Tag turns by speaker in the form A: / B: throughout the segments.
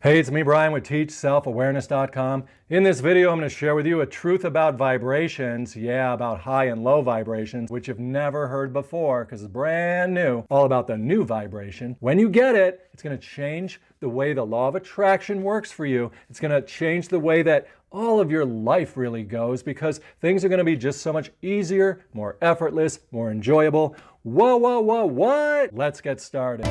A: Hey, it's me, Brian, with TeachSelfAwareness.com. In this video, I'm going to share with you a truth about vibrations. Yeah, about high and low vibrations, which you've never heard before because it's brand new. All about the new vibration. When you get it, it's going to change the way the law of attraction works for you. It's going to change the way that all of your life really goes because things are going to be just so much easier, more effortless, more enjoyable. Whoa, whoa, whoa, what? Let's get started.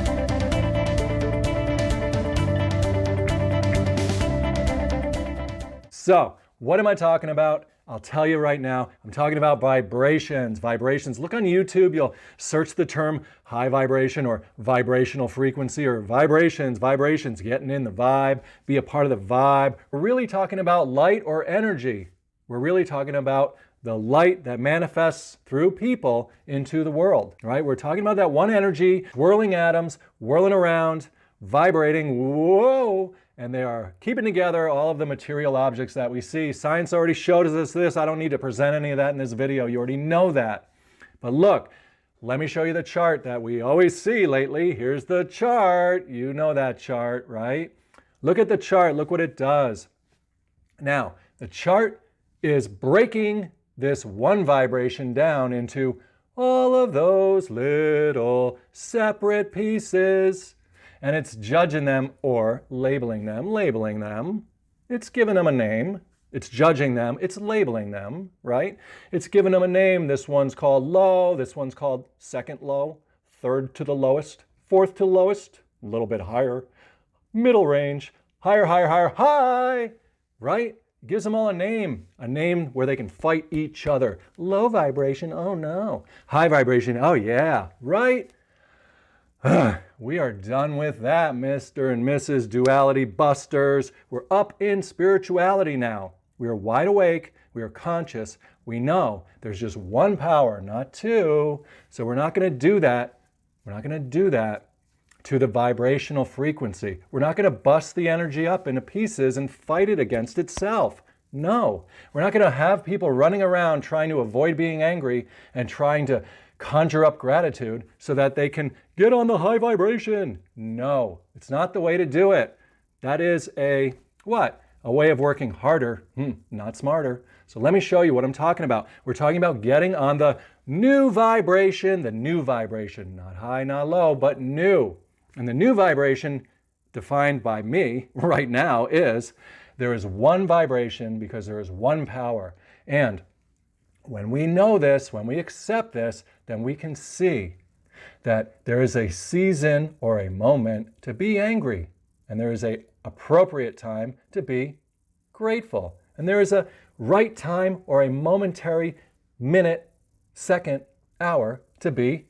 A: So, what am I talking about? I'll tell you right now. I'm talking about vibrations. Vibrations. Look on YouTube. You'll search the term high vibration or vibrational frequency or vibrations. Vibrations. Getting in the vibe. Be a part of the vibe. We're really talking about light or energy. We're really talking about the light that manifests through people into the world. Right? We're talking about that one energy, whirling atoms, whirling around, vibrating. Whoa! And they are keeping together all of the material objects that we see. Science already showed us this. I don't need to present any of that in this video. You already know that. But look, let me show you the chart that we always see lately. Here's the chart. You know that chart, right? Look at the chart. Look what it does. Now, the chart is breaking this one vibration down into all of those little separate pieces. And it's judging them or labeling them. It's giving them a name. It's judging them. It's labeling them, right? It's giving them a name. This one's called low. This one's called second low, third to the lowest, fourth to the lowest, a little bit higher, middle range, higher, high, right? It gives them all a name where they can fight each other. Low vibration, oh no. High vibration, oh yeah, right? We are done with that, Mr. and Mrs. Duality Busters. We're up in spirituality now. We are wide awake. We are conscious. We know there's just one power, not two. So we're not going to do that. We're not going to do that to the vibrational frequency. We're not going to bust the energy up into pieces and fight it against itself. No, we're not going to have people running around trying to avoid being angry and trying to conjure up gratitude so that they can get on the high vibration. No, it's not the way to do it. That is a way of working harder, not smarter. So let me show you what I'm talking about. We're talking about getting on the new vibration, not high, not low, but new. And the new vibration defined by me right now is there is one vibration because there is one power. And when we know this, when we accept this, then we can see that there is a season or a moment to be angry, and there is an appropriate time to be grateful, and there is a right time or a momentary minute, second, hour to be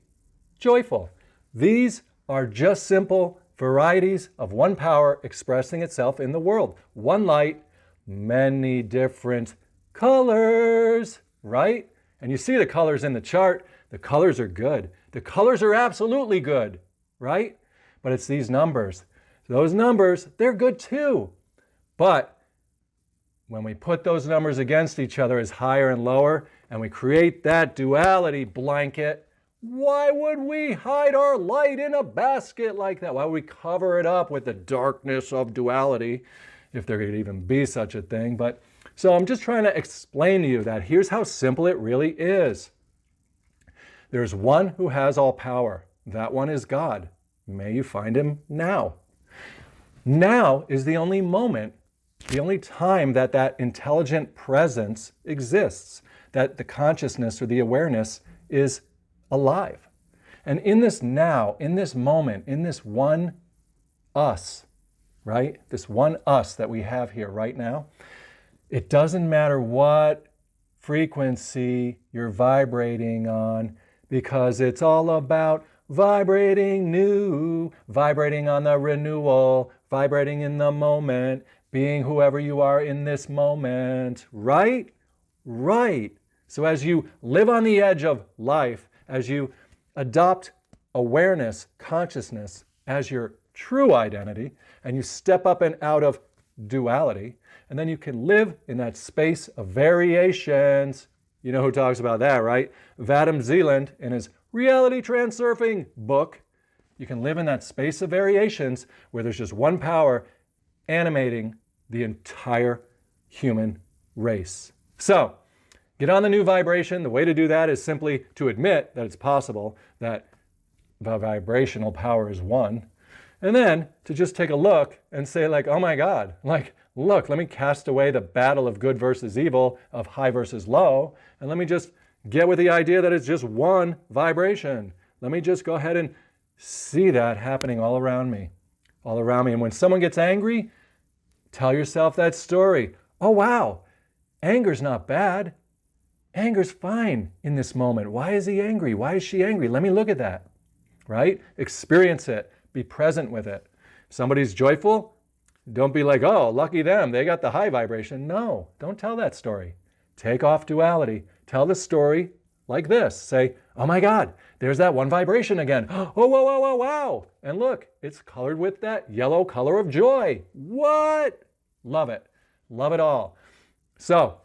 A: joyful. These are just simple varieties of one power expressing itself in the world. One light, many different colors. Right? And you see the colors in the chart. The colors are good. The colors are absolutely good, right? But it's these numbers. Those numbers, they're good too. But when we put those numbers against each other as higher and lower, and we create that duality blanket, why would we hide our light in a basket like that? Why would we cover it up with the darkness of duality, if there could even be such a thing? So I'm just trying to explain to you that here's how simple it really is. There's one who has all power. That one is God. May you find him now. Now is the only moment, the only time that that intelligent presence exists, that the consciousness or the awareness is alive. And in this now, in this moment, in this one us, right? This one us that we have here right now, it doesn't matter what frequency you're vibrating on because it's all about vibrating new, vibrating on the renewal, vibrating in the moment, being whoever you are in this moment, right? Right. So as you live on the edge of life, as you adopt awareness, consciousness as your true identity, and you step up and out of duality, and then you can live in that space of variations. You know who talks about that, right? Adam Zealand in his Reality Transurfing book. You can live in that space of variations where there's just one power animating the entire human race. So, get on the new vibration. The way to do that is simply to admit that it's possible, that the vibrational power is one, and then to just take a look and say like, oh my God, like, look, let me cast away the battle of good versus evil, of high versus low, and let me just get with the idea that it's just one vibration. Let me just go ahead and see that happening all around me, all around me. And when someone gets angry, tell yourself that story. Oh wow, anger's not bad. Anger's fine in this moment. Why is he angry? Why is she angry? Let me look at that, right? Experience it. Be present with it. If somebody's joyful, don't be like, oh, lucky them, they got the high vibration. No, don't tell that story. Take off duality. Tell the story like this. Say, oh my God, there's that one vibration again. Oh, whoa, whoa, whoa, wow. And look, it's colored with that yellow color of joy. What? Love it. Love it all. So,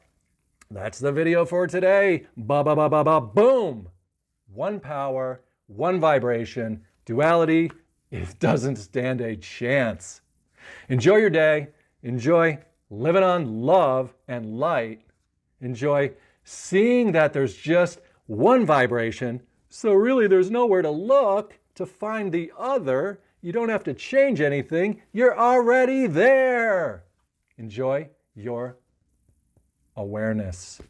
A: that's the video for today. Ba-ba-ba-ba-ba, boom. One power, one vibration. Duality, it doesn't stand a chance. Enjoy your day. Enjoy living on love and light. Enjoy seeing that there's just one vibration, so really there's nowhere to look to find the other. You don't have to change anything. You're already there. Enjoy your awareness.